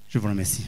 Je vous remercie.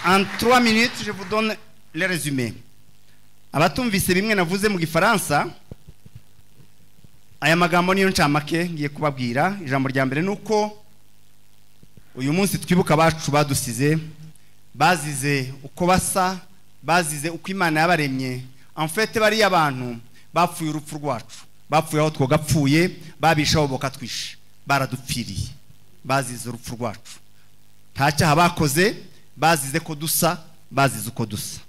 En 3 minutes, je vous donne le résumé. Abatumvise bimwe navuze mu gifaransa, aya magambo niyo ncamake ngiye kubabwira. Ijambo rya mbere nuko uyu munsi twibuka abacu badusize, bazize uko basa, bazize uko Imana yabaremye. En fait bari abantu bapfuye urupfu rwacu, bapfuye aho twogapfuye, babishaho bokatwishe, baradupfiriye, bazize urupfu rwacu. Ntacyaha bakoze, bazize ko dusa, bazize uko dusa.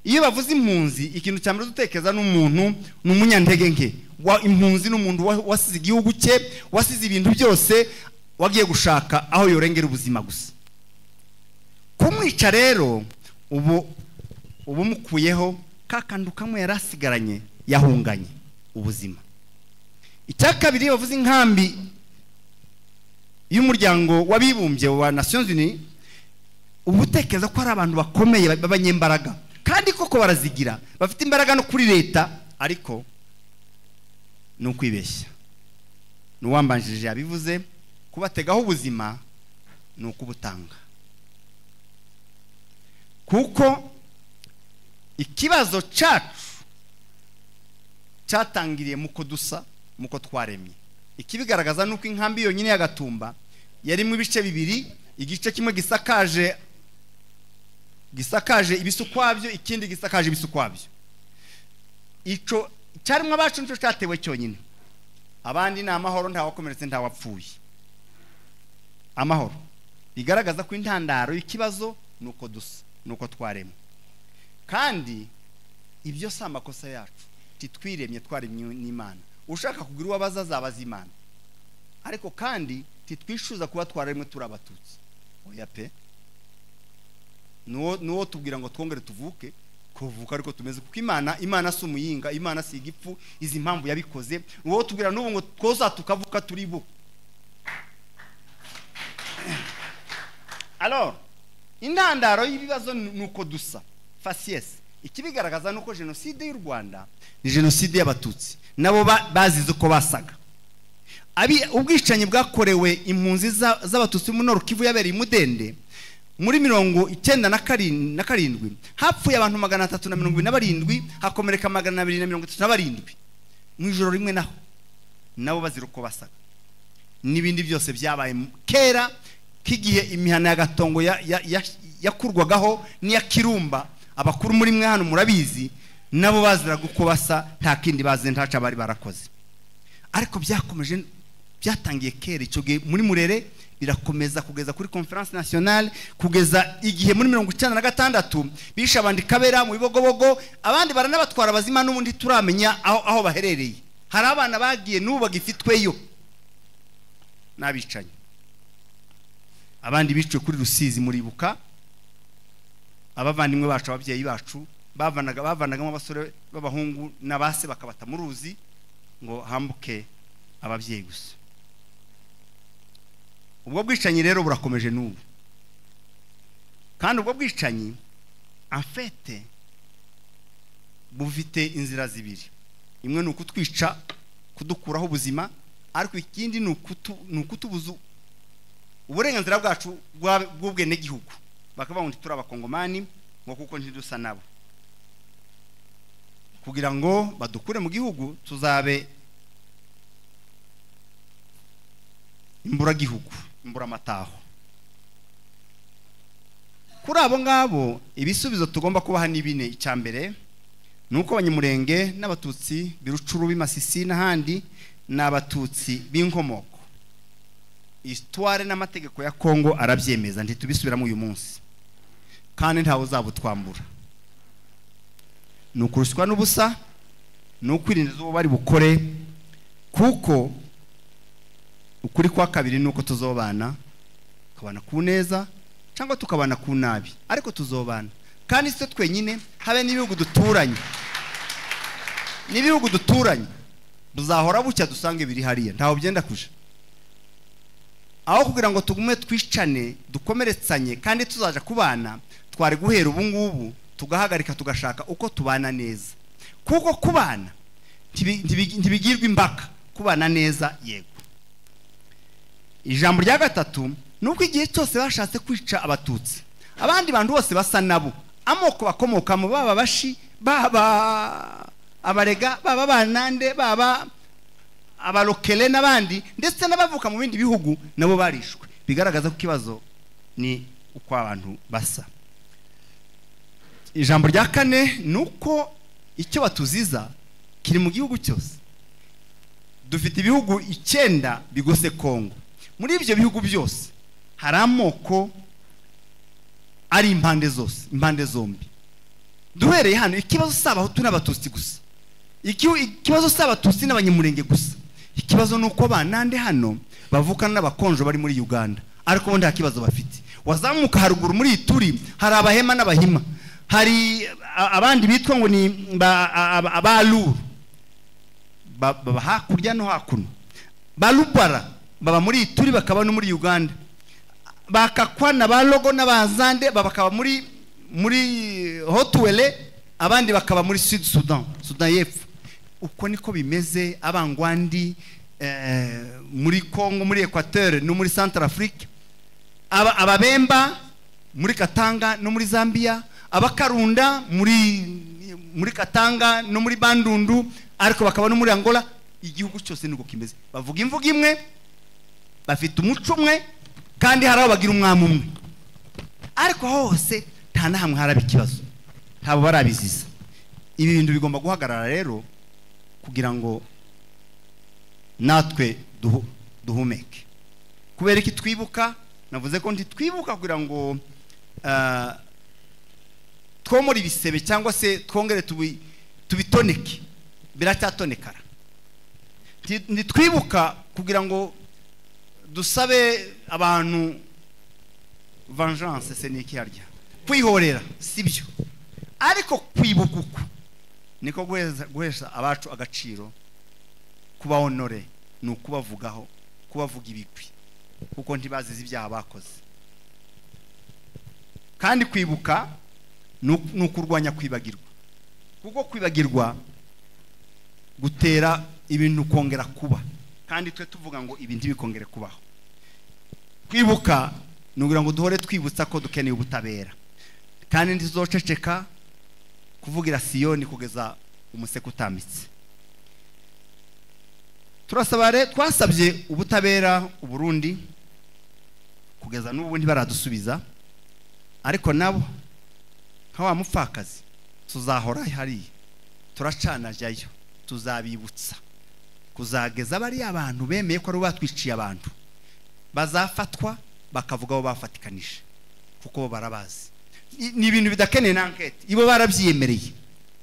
Iyo bavuze impunzi, ikintu cyambere dutekereza n'umuntu n'umunyantege nke. Impunzi n'umuntu wasize igihugu cye, wasize ibintu byose, wagiye gushaka aho yorengera ubuzima gusa. Kumwica rero ubu mukuyeho kakandu kamwe yarasigaranye, yahunganye ubuzima. Icyakabiri bavuze inkambi y'umuryango w'abibumbye wa Nations Unies, ubutekereza ko ari abantu bakomeye babanyembaraga, kandi koko barazigira, bafite imbaraga no kuri leta, ariko nukwibeshya. Nuwambanjije yabivuze, kubategaho ubuzima nukubutanga. Kuko ikibazo cyacu cyatangiriye muko dusa, muko twaremye. Ikibigaragaza nuko inkambi yonyine ya Gatumba yari mu bice bibiri, igice kimwe gisakaje ibisukwabyo, ikindi gisakaje ibisukwabyo. Ico cyarimwe abacu nico cyatewe cyonyine. Abandi ni amahoro, nta wakomeretse, nta wapfuye. Amahoro bigaragaza ko intandaro y'ikibazo nuko dusa, nuko twaremye. Kandi ibyo si amakosa yacu, titwiremye twaremye n'Imana. Ushaka kugira uwabaza azabaza Imana, ariko kandi titwishuza kuba twaremwe turi abatutsi. Oya pe, nuwo tubwira ngo twongere tuvuke, kuvuka ariko tumeze kuko Imana si umuyinga, Imana si igipfu, izi mpamvu yabikoze. Nuwo tubwira n'ubu ngo twoza tukavuka turi bo. Alors intandaro y'ibibazo nuko dusa, faciès. Ikibigaragaza nuko genocide y'u Rwanda ni genocide y'abatutsi, nabo bazize uko basaga. Ubwicanyi bwakorewe impunzi z'abatutsi mu Nord Kivu yabereye Mudende muri 1997, hapfuye abantu 327, hakomereka 237 mu ijoro rimwe. Naho nabo bazira uko basaga. Nibindi byose byabaye kera kigihe imihana ya Gatongo yakurwagaho niya Kirumba. Abakuru muri mwe hano murabizi, nabo bazira uko basa, nta kindi bazi, ntaca bari barakoze. Ariko byakomeje, byatangiye kera icyo gihe muri Murere, birakomeza kugeza kuri Conference Nationale, kugeza igihe muri 1996 bisha abandi Kabera mu Bibogobogo, abandi baranabatwara bazima n'ubundi turamenya aho baherereye. Hari abana bagiye n'ubu bagifitweyo n'abicanye. Abandi bicwe kuri Rusizi muribuka, abavandimwe bacu, ababyeyi bacu bavanagamo abasore b'abahungu n'abase bakabata mu ruzi ngo hambuke ababyeyi gusa. Ubwo bwicanyi rero burakomeje n'ubu, kandi ubwo bwicanyi en fait bufite inzira zibiri. Imwe nuko twica, kudukuraho ubuzima, ariko ikindi nuko tubuzu uburenganzira bwacu bw'ubwene gihugu. Bakavuga ngo turi abakongomani ngo kuko ntidusa nabo, kugira ngo badukure mu gihugu tuzabe imbura gihugu, imbura mataho. Kuri abo ngabo ibisubizo tugomba kubaha ni bine. Icyambere nuko Abanyamurenge n'abatutsi birucuru b'Imasisi n'ahandi n'abatutsi b'inkomoko. Histoire n'amategeko ya Kongo arabyemeza, ntitubisubiramo uyu munsi, kandi ntawe uzabutwambura. Nukuruswa n'ubusa, nukwirinda uwo bari bukore, kuko ukuri kwa kabiri nuko tuzobana, tukabana ku neza cyangwa tukabana ku nabi, ariko tuzobana. Kandi se twenyine, habe n'ibihugu duturanye, n'ibihugu duturanye buzahora bucya dusange biri hariya, ntaho byenda kuja. Aho kugira ngo tugume twicane, dukomeretsanye, kandi tuzaja kubana, twari guhera ubu ngubu tugahagarika tugashaka uko tubana neza. Kuko kubana ntibigirwa imbaka, kubana neza yego. ijambo rya gatatu nuko igihe cyose bashatse kwica abatutsi abandi bantu bose basa nabo amoko bakomoka mu baba bashi baba abarega baba banande baba abalokele n'abandi ndetse n'abavuka mu bindi bihugu nabo barishwe bigaragaza ko kibazo ni uko abantu basa. Ijambo rya kane nuko icyo batuziza kiri mu gihugu cyose. Dufite ibihugu 9 bigose Kongo. Muri ibyo bihugu byose hari amoko ari impande zose, impande zombi. Duhereye hano ikibazo s'abahutu n'abatutsi gusa. Ikibazo s'abatutsi n'abanyamurenge gusa. Ikibazo nuko banande hano bavukana n'abakonjo bari muri Uganda ariko bo nta kibazo bafite. Wazamuka haruguru muri Ituri hari abahema n'abahima, hari abandi bitwa ngo ni abalu baba hakurya no hakuno, balubara baba muri Ituri bakaba no muri Uganda, bakakwana balogo n'abazande bakaba muri Hotwele, abandi bakaba muri Sud Sudan, Sudan y'Epfo. Uko niko bimeze abangwandi muri Congo, muri Equateur no muri Central Africa, ababemba muri Katanga no muri Zambia, abakarunda muri Katanga no muri Bandundu, ariko bakaba no muri Angola. Igihugu cyose niko kimeze, bavuga imvuga imwe, bafite umuco umwe, kandi hari abagira umwami umwe, ariko hose nta nahamwe haraba ikibazo, ntabo barabiziza. Ibi bintu bigomba guhagarara rero kugira ngo natwe duhumeke. Kubera iki twibuka? Navuze ko ntitwibuka kugira ngo twomora ibisebe cyangwa se twongere tubitoneke, biracyatonekara. Ntitwibuka kugira ngo dusabe abantu vengeance, se niki harya kwihorera, sibyo. Ariko kwibuka uko niko guhesha abacu agaciro, kuba honore, nukubavugaho, kubavuga ibigwi, kuko ntibazize ibyaha bakoze. Kandi kwibuka nukurwanya kwibagirwa, kuko kwibagirwa gutera ibintu kongera kuba, kandi twe tuvuga ngo ibintu bikongere kubaho. Kwibuka nugira ngo duhore twibutsa ko dukeneye ubutabera, kandi ntizoceceka kuvugira Siyoni kugeza umuseke utamitse. Twasabye ubutabera u Burundi kugeza n'ubu ntibaradusubiza, ariko nabo nka wa mupfakazi tuzahora hari, turacana jayo, tuzabibutsa kuzageza bari abantu bemeye ko ari batwiciye abantu bazafatwa bakavuga abo bafatikanije, kuko barabazi. Ni ibintu bidakeneye na enquête, ibo barabyiyemereye.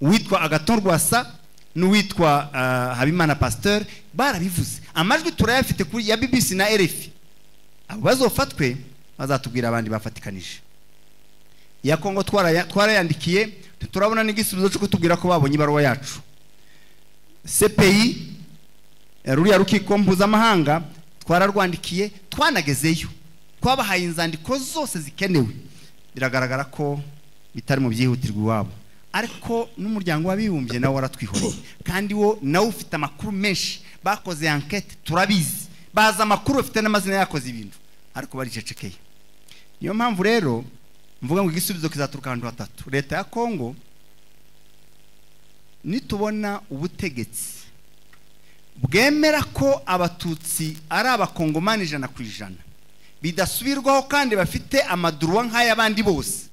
Uwitwa Agathon Rwasa n'uwitwa Habimana Pasteur barabivuze, amajwi turayafite kuri ya BBC na RFI. Abo bazofatwe bazatubwira abandi bafatikanije. Ya Kongo twarayandikiye, turabona n'igisubizo cyo kutubwira ko babonye ibaruwa yacu. CPI ruriya rukiko mpuzamahanga twararwandikiye, twanagezeyo, twabahaye inzandiko zose zikenewe. Biragaragara ko bitari mu byihutirwa iwabo, ariko n'umuryango w'abibumbye nawe waratwihoreye, kandi wo nawe ufite amakuru menshi, bakoze enquête, turabizi, baza amakuru bafite n'amazina yakoze ibintu, ariko baricecekeye. Niyo mpamvu rero mvuga ngo igisubizo kizaturuka ahantu hatatu. Leta ya Kongo nitubona ubutegetsi bwemera ko abatutsi ari abakongomani 100%, bidasubirwaho kandi bafite amadurwa nk'ay'abandi bose,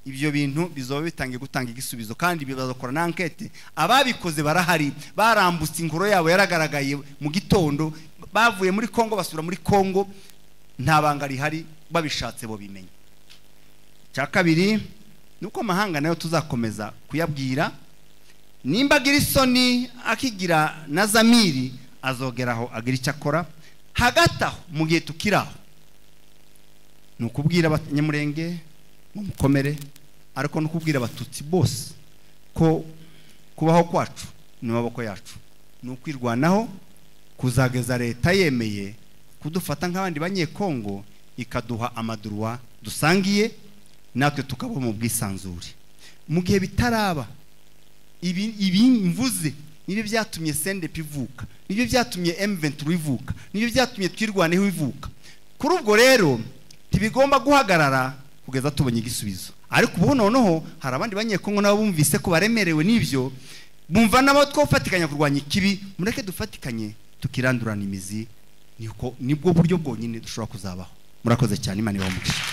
ibyo bintu bizoba bitangiye gutanga igisubizo, kandi bizakora na enquête. Ababikoze barahari, barambutse inkoro yabo yaragaragaye mu gitondo, bavuye muri Kongo basura muri Kongo, nta banga rihari, babishatse bo bimenye. Cya kabiri nuko amahanga nayo tuzakomeza kuyabwira, nimba agira isoni akigira na zamiri, azogeraho agira icyo akora. Hagati aho mu gihe tukiraho nukubwira abanyamurenge mu mukomere, ariko nukubwira abatutsi bose ko kubaho kwacu ni maboko yacu, nukwirwanaho kuzageza leta yemeye kudufata nk'abandi banyekongo, ikaduha amadurwa dusangiye, natwe tukaba mu bwisanzure. Mu gihe bitaraba, ibi mvuze nibyo byatumye CNDP ivuka, nibyo byatumye M23 ivuka, nibyo byatumye twirwaneho ivuka. kuri ubwo rero ntibigomba guhagarara kugeza tubonye igisubizo. Ariko ubu noneho hari abandi banyekongo nabo bumvise ko baremerewe n'ibyo, bumva nabo twofatikanya kurwanya ikibi, mureke dufatikanye tukirandurana imizi, nibwo buryo bwonyine dushobora kuzabaho. Murakoze cyane, Imana ibahe umugisha.